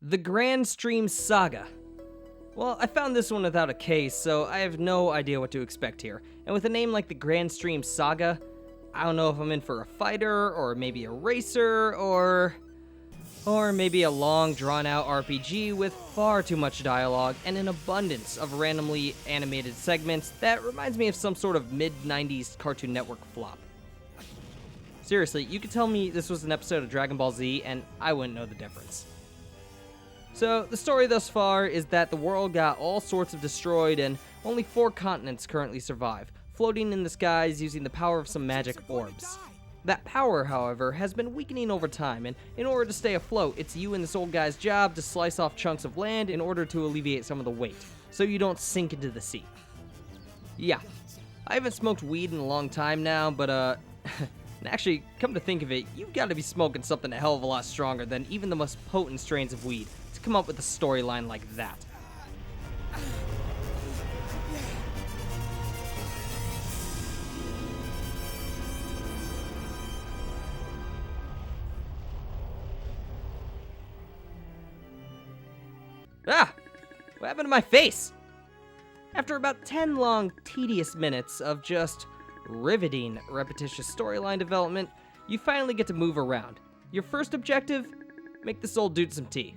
The Granstream Saga. Well, I found this one without a case, so I have no idea what to expect here. And with a name like the Granstream Saga, I don't know if I'm in for a fighter, or maybe a racer, or maybe a long, drawn-out RPG with far too much dialogue and an abundance of randomly animated segments that reminds me of some sort of mid-90s Cartoon Network flop. Seriously, you could tell me this was an episode of Dragon Ball Z, and I wouldn't know the difference. So, the story thus far is that the world got all sorts of destroyed and only 4 continents currently survive, floating in the skies using the power of some magic orbs. That power, however, has been weakening over time, and in order to stay afloat, it's you and this old guy's job to slice off chunks of land in order to alleviate some of the weight, so you don't sink into the sea. Yeah, I haven't smoked weed in a long time now, but and actually, come to think of it, you've got to be smoking something a hell of a lot stronger than even the most potent strains of weed to come up with a storyline like that. Ah! What happened to my face? After about 10 long, tedious minutes of just riveting, repetitious storyline development, you finally get to move around. Your first objective? Make this old dude some tea.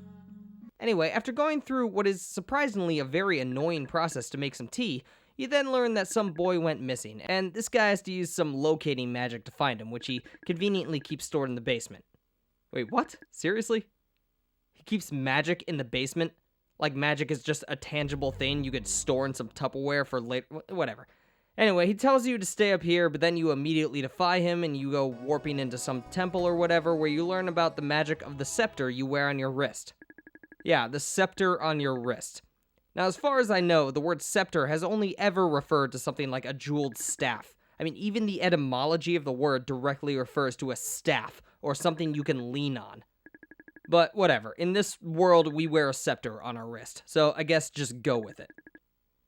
Anyway, after going through what is surprisingly a very annoying process to make some tea, you then learn that some boy went missing, and this guy has to use some locating magic to find him, which he conveniently keeps stored in the basement. Wait, what? Seriously? He keeps magic in the basement? Like magic is just a tangible thing you could store in some Tupperware for later, whatever. Anyway, he tells you to stay up here, but then you immediately defy him and you go warping into some temple or whatever where you learn about the magic of the scepter you wear on your wrist. Yeah, the scepter on your wrist. Now, as far as I know, the word scepter has only ever referred to something like a jeweled staff. I mean, even the etymology of the word directly refers to a staff, or something you can lean on. But whatever, in this world, we wear a scepter on our wrist, so I guess just go with it.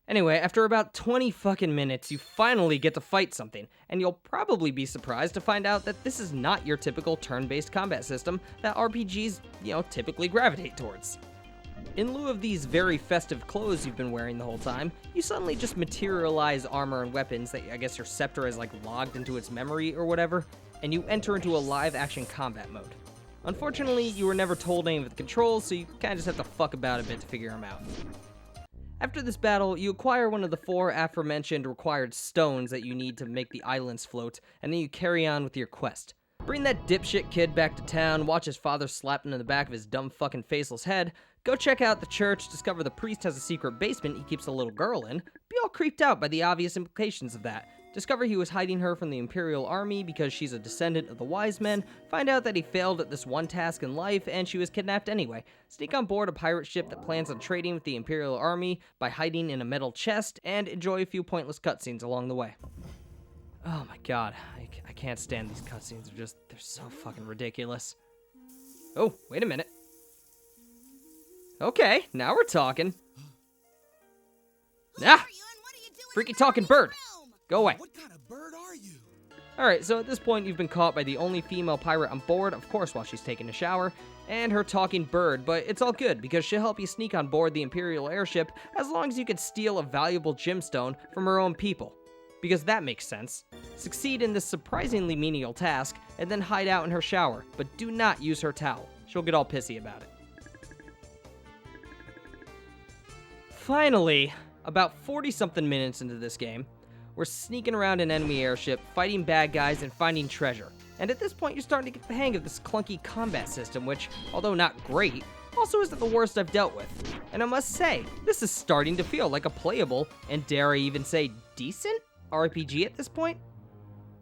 Anyway, after about 20 fucking minutes, you finally get to fight something, and you'll probably be surprised to find out that this is not your typical turn-based combat system that RPGs, typically gravitate towards. In lieu of these very festive clothes you've been wearing the whole time, you suddenly just materialize armor and weapons that I guess your scepter is logged into its memory or whatever, and you enter into a live-action combat mode. Unfortunately, you were never told any of the controls, so you kinda just have to fuck about a bit to figure them out. After this battle, you acquire one of the 4 aforementioned required stones that you need to make the islands float, and then you carry on with your quest. Bring that dipshit kid back to town, watch his father slap him in the back of his dumb fucking faceless head, go check out the church, discover the priest has a secret basement he keeps a little girl in, be all creeped out by the obvious implications of that, discover he was hiding her from the Imperial Army because she's a descendant of the wise men, find out that he failed at this one task in life and she was kidnapped anyway, sneak on board a pirate ship that plans on trading with the Imperial Army by hiding in a metal chest, and enjoy a few pointless cutscenes along the way. Oh my god, I can't stand these cutscenes, they're so fucking ridiculous. Oh, wait a minute. Okay, now we're talking. Ah! Freaky talking bird! Go away. What kind of bird are you? Alright, so at this point you've been caught by the only female pirate on board, of course while she's taking a shower, and her talking bird, but it's all good because she'll help you sneak on board the Imperial airship as long as you can steal a valuable gemstone from her own people. Because that makes sense. Succeed in this surprisingly menial task, and then hide out in her shower, but do not use her towel. She'll get all pissy about it. Finally, about 40-something minutes into this game, we're sneaking around an enemy airship, fighting bad guys, and finding treasure. And at this point, you're starting to get the hang of this clunky combat system, which, although not great, also isn't the worst I've dealt with. And I must say, this is starting to feel like a playable, and dare I even say, decent RPG at this point.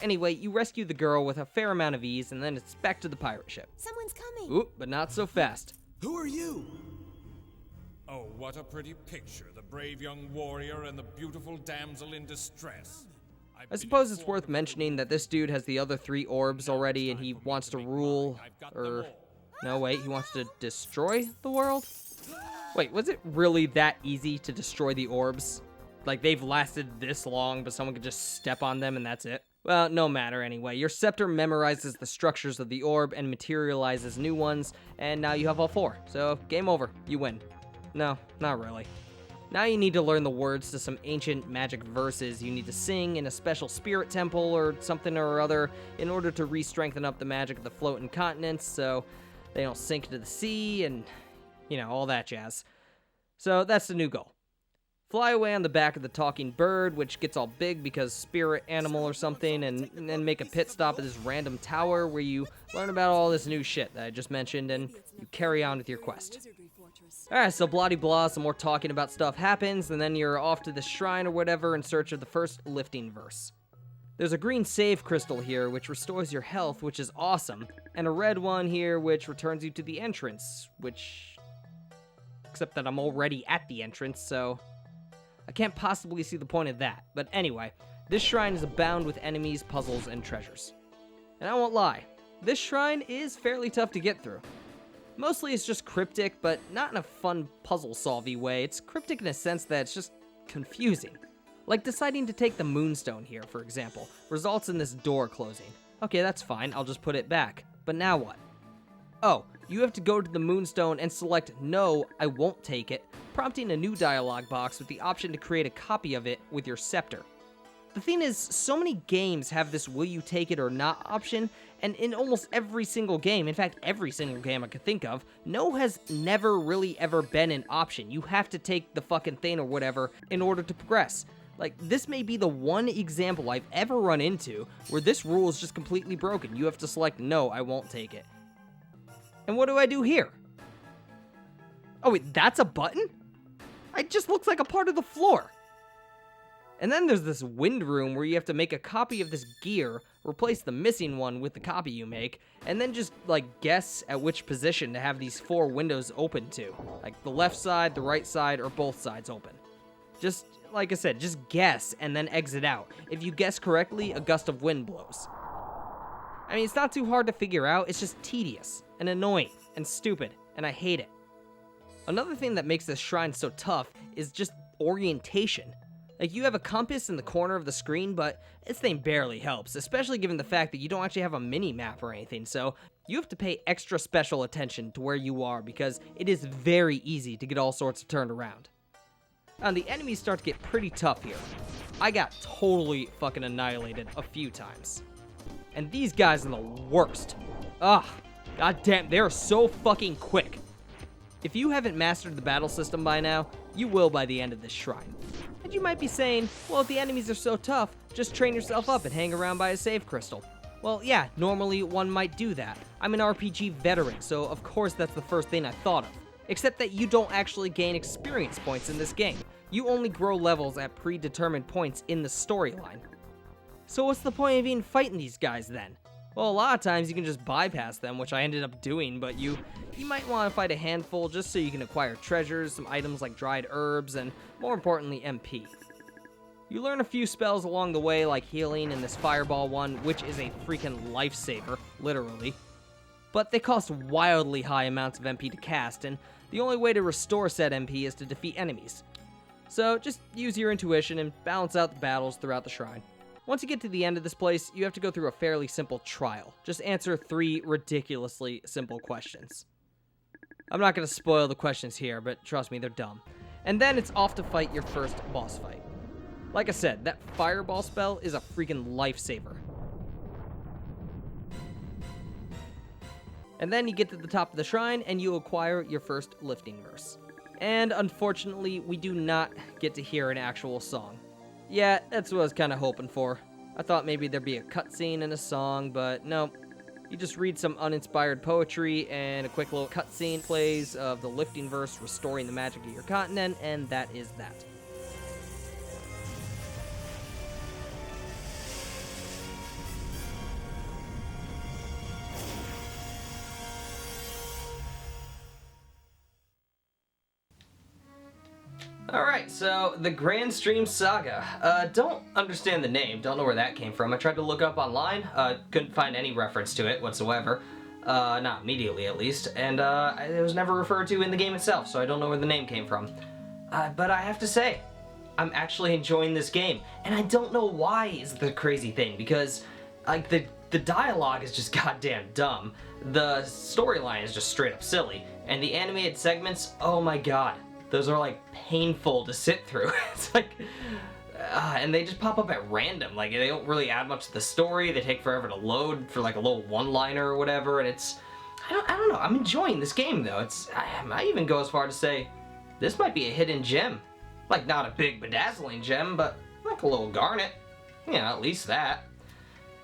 Anyway, you rescue the girl with a fair amount of ease, and then it's back to the pirate ship. Someone's coming. Oop, but not so fast. Who are you? Oh, what a pretty picture. The brave young warrior and the beautiful damsel in distress. I suppose it's worth mentioning that this dude has the other 3 orbs already, and he wants to rule, no wait, he wants to destroy the world? Wait, was it really that easy to destroy the orbs? Like, they've lasted this long, but someone could just step on them and that's it? Well, no matter anyway. Your scepter memorizes the structures of the orb and materializes new ones, and now you have all 4. So, game over. You win. No, not really. Now you need to learn the words to some ancient magic verses you need to sing in a special spirit temple or something or other in order to re-strengthen up the magic of the floating continents so they don't sink into the sea and, all that jazz. So that's the new goal. Fly away on the back of the talking bird, which gets all big because spirit animal or something, and then make a pit stop at this random tower where you learn about all this new shit that I just mentioned, and you carry on with your quest. Alright, so blah-de-blah, some more talking about stuff happens, and then you're off to the shrine or whatever in search of the first lifting verse. There's a green save crystal here, which restores your health, which is awesome, and a red one here, which returns you to the entrance, except that I'm already at the entrance, so I can't possibly see the point of that. But anyway, this shrine is abound with enemies, puzzles, and treasures. And I won't lie, this shrine is fairly tough to get through. Mostly it's just cryptic, but not in a fun puzzle-solvy way. It's cryptic in a sense that it's just confusing. Like deciding to take the moonstone here, for example, results in this door closing. Okay, that's fine, I'll just put it back. But now what? Oh, you have to go to the moonstone and select no, I won't take it, prompting a new dialog box with the option to create a copy of it with your scepter. The thing is, so many games have this will you take it or not option, and in almost every single game, in fact every single game I could think of, no has never really ever been an option. You have to take the fucking thing or whatever in order to progress. Like, this may be the one example I've ever run into where this rule is just completely broken. You have to select no, I won't take it. And what do I do here? Oh wait, that's a button? It just looks like a part of the floor. And then there's this wind room where you have to make a copy of this gear, replace the missing one with the copy you make, and then just, guess at which position to have these 4 windows open to. Like, the left side, the right side, or both sides open. Just, like I said, just guess and then exit out. If you guess correctly, a gust of wind blows. I mean, it's not too hard to figure out, it's just tedious, and annoying, and stupid, and I hate it. Another thing that makes this shrine so tough is just orientation. Like, you have a compass in the corner of the screen, but this thing barely helps, especially given the fact that you don't actually have a mini-map or anything, so you have to pay extra special attention to where you are because it is very easy to get all sorts of turned around. And the enemies start to get pretty tough here. I got totally fucking annihilated a few times. And these guys are the worst. Ugh, goddamn, they're so fucking quick. If you haven't mastered the battle system by now, you will by the end of this shrine. And you might be saying, well, if the enemies are so tough, just train yourself up and hang around by a save crystal. Well, yeah, normally one might do that. I'm an RPG veteran, so of course that's the first thing I thought of. Except that you don't actually gain experience points in this game. You only grow levels at predetermined points in the storyline. So what's the point of even fighting these guys then? Well, a lot of times you can just bypass them, which I ended up doing, but you might want to fight a handful just so you can acquire treasures, some items like dried herbs, and more importantly, MP. You learn a few spells along the way, like healing and this fireball one, which is a freaking lifesaver, literally. But they cost wildly high amounts of MP to cast, and the only way to restore said MP is to defeat enemies. So just use your intuition and balance out the battles throughout the shrine. Once you get to the end of this place, you have to go through a fairly simple trial. Just answer 3 ridiculously simple questions. I'm not going to spoil the questions here, but trust me, they're dumb. And then it's off to fight your first boss fight. Like I said, that fireball spell is a freaking lifesaver. And then you get to the top of the shrine, and you acquire your first lifting verse. And unfortunately, we do not get to hear an actual song. Yeah, that's what I was kind of hoping for. I thought maybe there'd be a cutscene and a song, but no. You just read some uninspired poetry, and a quick little cutscene plays of the lifting verse restoring the magic of your continent, and that is that. Alright, so the Granstream Saga. Don't understand the name, don't know where that came from. I tried to look up online, couldn't find any reference to it whatsoever. Not immediately at least, and it was never referred to in the game itself, so I don't know where the name came from. But I have to say, I'm actually enjoying this game. And I don't know why is the crazy thing, because like the dialogue is just goddamn dumb. The storyline is just straight up silly. And the animated segments, oh my god. Those are like painful to sit through. It's like, and they just pop up at random. Like they don't really add much to the story. They take forever to load for like a little one-liner or whatever. And it's, I don't know. I'm enjoying this game though. I might even go as far to say, this might be a hidden gem. Like not a big bedazzling gem, but like a little garnet. You know, at least that.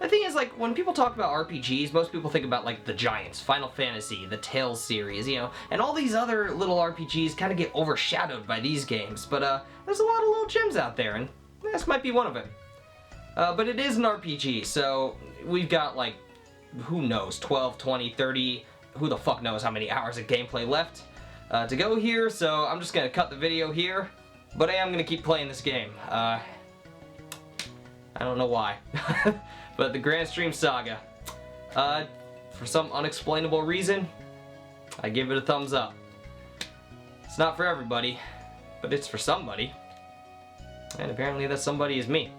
The thing is, like, when people talk about RPGs, most people think about, like, the Giants, Final Fantasy, the Tales series, you know, and all these other little RPGs kind of get overshadowed by these games, but, there's a lot of little gems out there, and this might be one of them. But it is an RPG, so we've got, like, who knows, 12, 20, 30, who the fuck knows how many hours of gameplay left to go here, so I'm just gonna cut the video here, but I am gonna keep playing this game. I don't know why. But the Granstream Saga, for some unexplainable reason, I give it a thumbs up. It's not for everybody, but it's for somebody. And apparently that somebody is me.